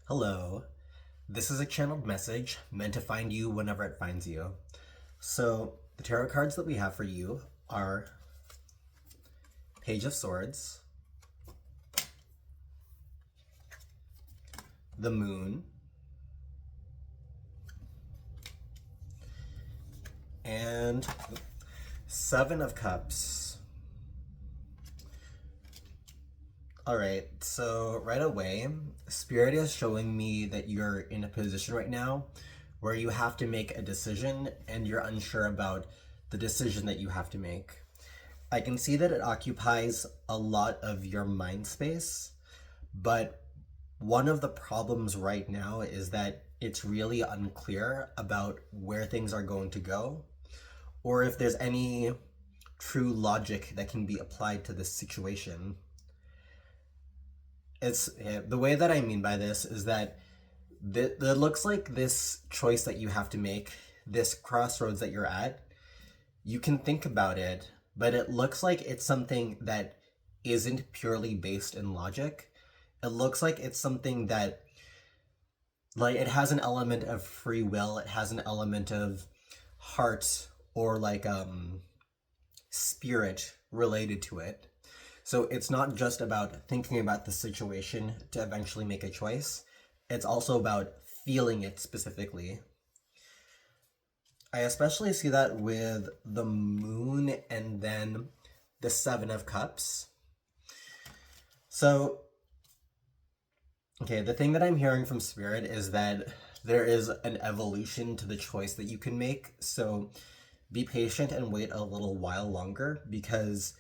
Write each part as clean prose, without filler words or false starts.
Hello. This is a channeled message meant to find you whenever it finds you. So, the tarot cards that we have for you are Page of Swords, the Moon, and Seven of Cups. Alright, so right away, Spirit is showing me that you're in a position right now where you have to make a decision and you're unsure about the decision that you have to make. I can see that it occupies a lot of your mind space, but one of the problems right now is that it's really unclear about where things are going to go, or if there's any true logic that can be applied to this situation. The way that I mean by this is that it looks like this choice that you have to make, this crossroads that you're at, you can think about it, but it looks like it's something that isn't purely based in logic. It looks like it's something that, like, it has an element of free will, it has an element of heart or spirit related to it. So it's not just about thinking about the situation to eventually make a choice. It's also about feeling it specifically. I especially see that with the Moon and then the Seven of Cups. So, okay, the thing that I'm hearing from Spirit is that there is an evolution to the choice that you can make. So be patient and wait a little while longer because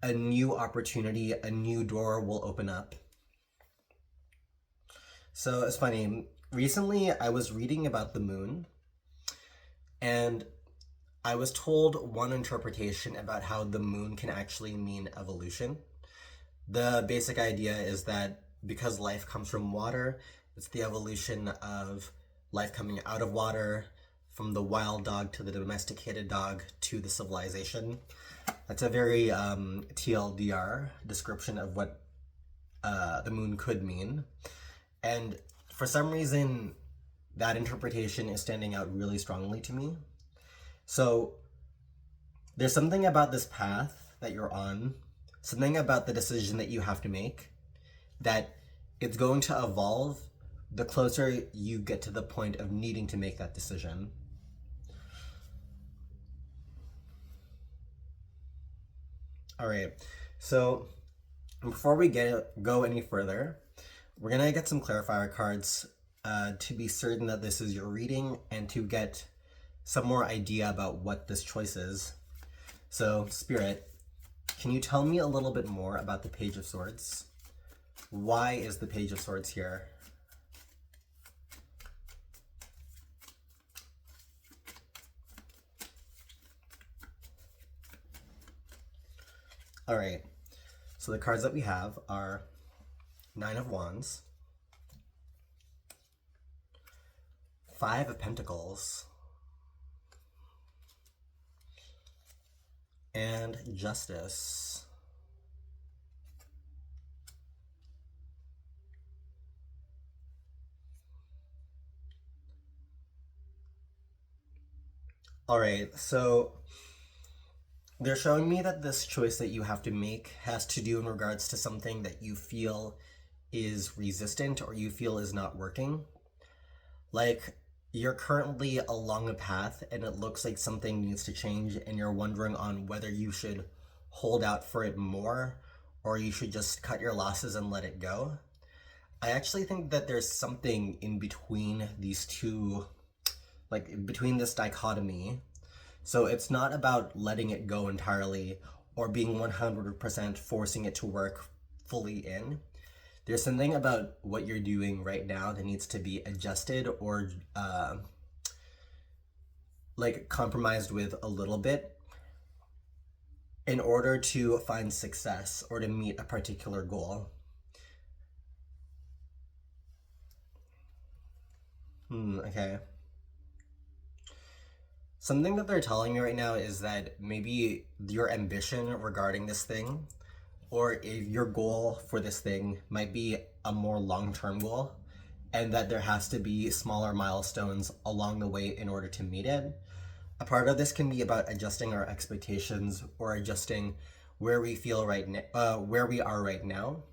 a new opportunity, a new door will open up. So it's funny, recently I was reading about the Moon and I was told one interpretation about how the Moon can actually mean evolution. The basic idea is that because life comes from water, it's the evolution of life coming out of water, from the wild dog to the domesticated dog to the civilization. That's a very TLDR description of what the Moon could mean. And for some reason, that interpretation is standing out really strongly to me. So there's something about this path that you're on, something about the decision that you have to make, that it's going to evolve the closer you get to the point of needing to make that decision. All right, so before we go any further, we're gonna get some clarifier cards to be certain that this is your reading and to get some more idea about what this choice is. So, Spirit, can you tell me a little bit more about the Page of Swords? Why is the Page of Swords here? All right, so the cards that we have are Nine of Wands, Five of Pentacles, and Justice. All right, so they're showing me that this choice that you have to make has to do in regards to something that you feel is resistant or you feel is not working. Like, you're currently along a path and it looks like something needs to change and you're wondering on whether you should hold out for it more or you should just cut your losses and let it go. I actually think that there's something in between these two, like between this dichotomy. So it's not about letting it go entirely or being 100% forcing it to work fully in. There's something about what you're doing right now that needs to be adjusted or compromised with a little bit in order to find success or to meet a particular goal. Okay. Something that they're telling me right now is that maybe your ambition regarding this thing or if your goal for this thing might be a more long-term goal and that there has to be smaller milestones along the way in order to meet it. A part of this can be about adjusting our expectations or adjusting where we feel where we are right now.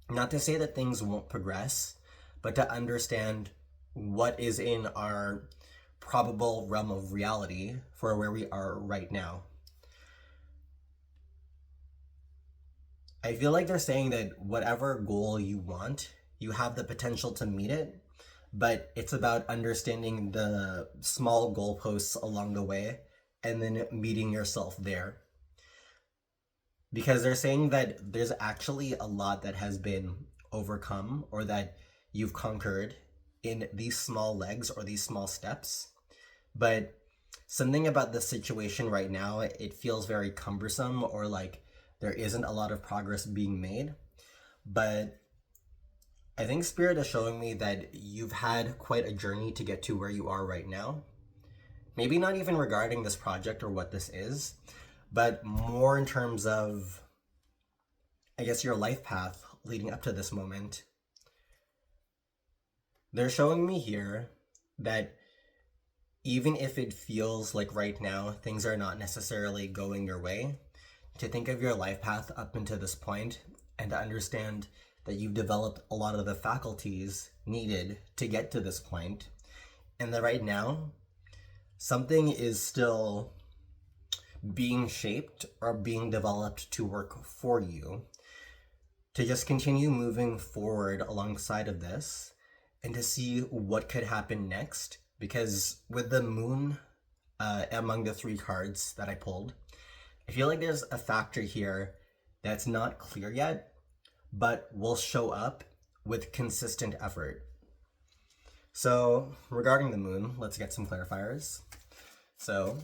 Not to say that things won't progress, but to understand what is in our probable realm of reality for where we are right now. I feel like they're saying that whatever goal you want, you have the potential to meet it, but it's about understanding the small goalposts along the way and then meeting yourself there. Because they're saying that there's actually a lot that has been overcome or that you've conquered in these small legs or these small steps. But something about the situation right now, it feels very cumbersome or like there isn't a lot of progress being made. But I think Spirit is showing me that you've had quite a journey to get to where you are right now. Maybe not even regarding this project or what this is, but more in terms of, I guess, your life path leading up to this moment. They're showing me here that even if it feels like right now things are not necessarily going your way, to think of your life path up until this point and to understand that you've developed a lot of the faculties needed to get to this point, and that right now something is still being shaped or being developed to work for you, to just continue moving forward alongside of this and to see what could happen next. Because with the moon among the 3 cards that I pulled, I feel like there's a factor here that's not clear yet, but will show up with consistent effort. So regarding the moon, let's get some clarifiers. So,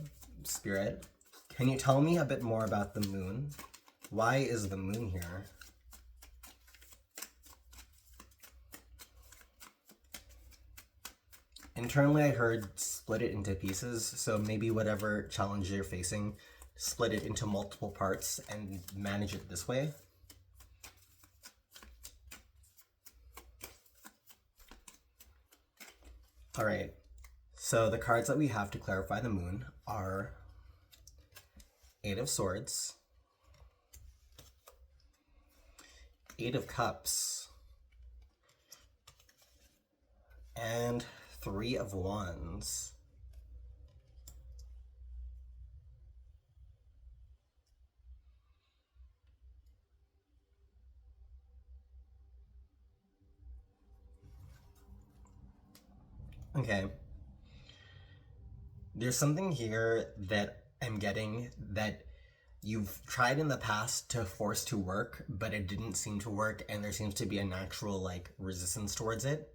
Spirit, can you tell me a bit more about the moon? Why is the moon here? Internally, I heard split it into pieces, so maybe whatever challenge you're facing, split it into multiple parts and manage it this way. All right, so the cards that we have to clarify the moon are 8 of Swords, 8 of Cups, and 3 of Wands. Okay. There's something here that I'm getting that you've tried in the past to force to work, but it didn't seem to work, and there seems to be a natural like resistance towards it.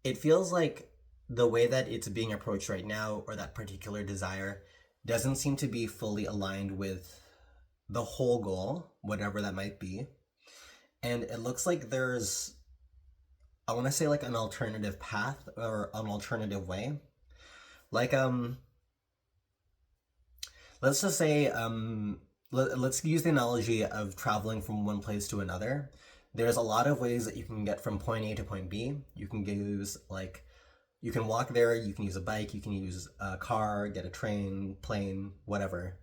It feels like the way that it's being approached right now, or that particular desire, doesn't seem to be fully aligned with the whole goal, whatever that might be. And it looks like there's, I want to say, like an alternative path or an alternative way. Like, let's just say, let's use the analogy of traveling from one place to another. There's a lot of ways that you can get from point A to point B. You can use, like, you can walk there, you can use a bike, you can use a car, get a train, plane, whatever.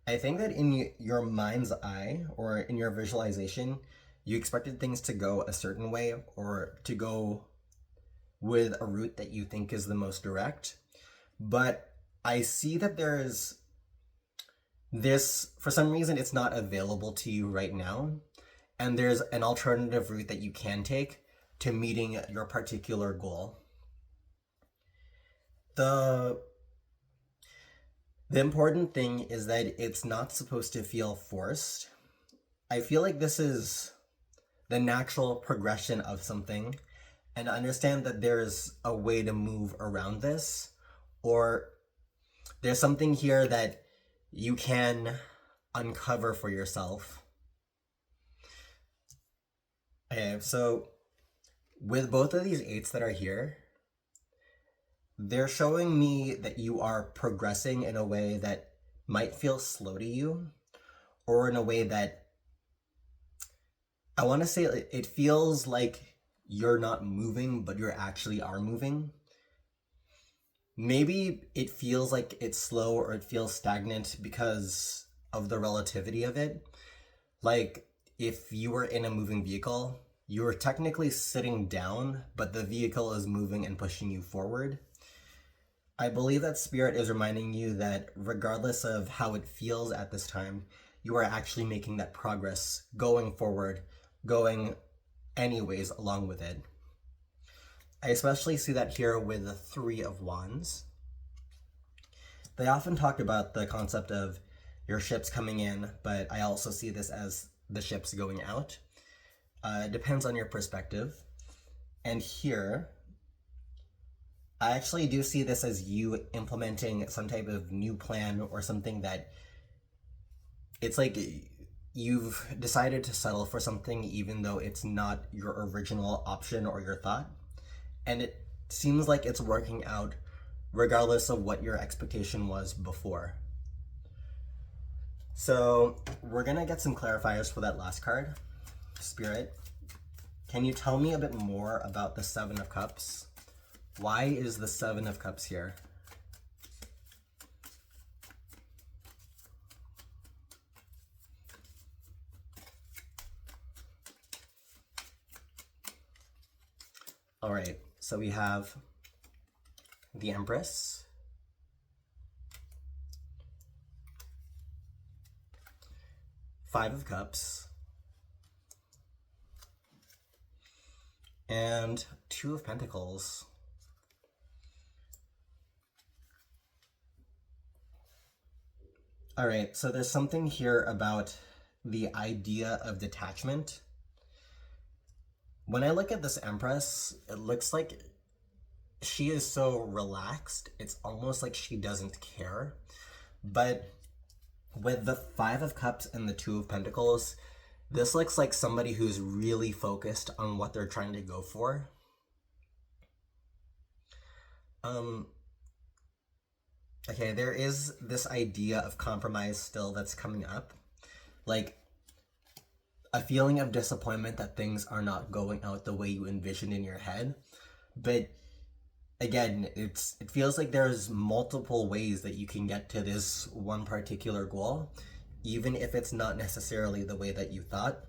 I think that in your mind's eye or in your visualization, you expected things to go a certain way or to go with a route that you think is the most direct. But I see that there's this, for some reason, it's not available to you right now. And there's an alternative route that you can take to meeting your particular goal. The important thing is that it's not supposed to feel forced. I feel like this is the natural progression of something, and understand that there's a way to move around this, or there's something here that you can uncover for yourself. Okay, so with both of these 8s that are here, they're showing me that you are progressing in a way that might feel slow to you, or in a way that I want to say it feels like you're not moving, but you actually are moving. Maybe it feels like it's slow or it feels stagnant because of the relativity of it. Like if you were in a moving vehicle, you are technically sitting down, but the vehicle is moving and pushing you forward. I believe that Spirit is reminding you that regardless of how it feels at this time, you are actually making that progress, going forward, going anyways along with it. I especially see that here with the Three of Wands. They often talk about the concept of your ships coming in, but I also see this as the ships going out. It depends on your perspective. And here, I actually do see this as you implementing some type of new plan or something that it's like you've decided to settle for something even though it's not your original option or your thought. And it seems like it's working out regardless of what your expectation was before. So we're gonna get some clarifiers for that last card. Spirit, can you tell me a bit more about the Seven of Cups? Why is the Seven of Cups here? All right, so we have the Empress, Five of Cups, and Two of Pentacles. All right, so there's something here about the idea of detachment. When I look at this Empress, it looks like she is so relaxed. It's almost like she doesn't care. But with the Five of Cups and the Two of Pentacles, this looks like somebody who's really focused on what they're trying to go for. Okay, there is this idea of compromise still that's coming up. Like a feeling of disappointment that things are not going out the way you envisioned in your head. But again, it feels like there's multiple ways that you can get to this one particular goal, even if it's not necessarily the way that you thought.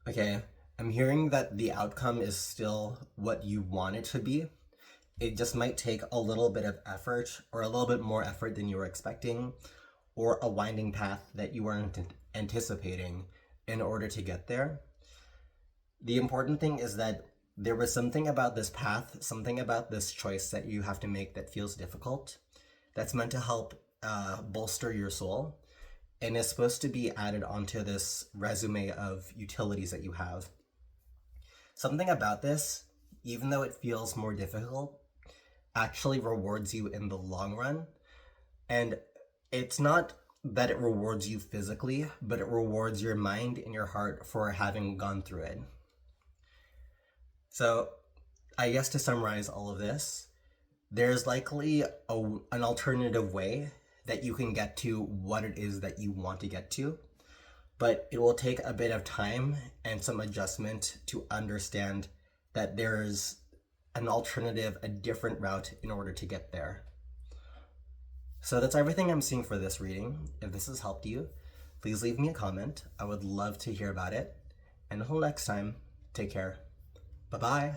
Okay, I'm hearing that the outcome is still what you want it to be. It just might take a little bit of effort or a little bit more effort than you were expecting, or a winding path that you weren't anticipating in order to get there. The important thing is that there was something about this path, something about this choice that you have to make that feels difficult, that's meant to help bolster your soul, and is supposed to be added onto this resume of utilities that you have. Something about this, even though it feels more difficult, actually rewards you in the long run. And it's not that it rewards you physically, but it rewards your mind and your heart for having gone through it. So I guess to summarize all of this, there's likely an alternative way that you can get to what it is that you want to get to, but it will take a bit of time and some adjustment to understand that there's an alternative, a different route in order to get there. So that's everything I'm seeing for this reading. If this has helped you, please leave me a comment. I would love to hear about it. And until next time, take care. Bye-bye.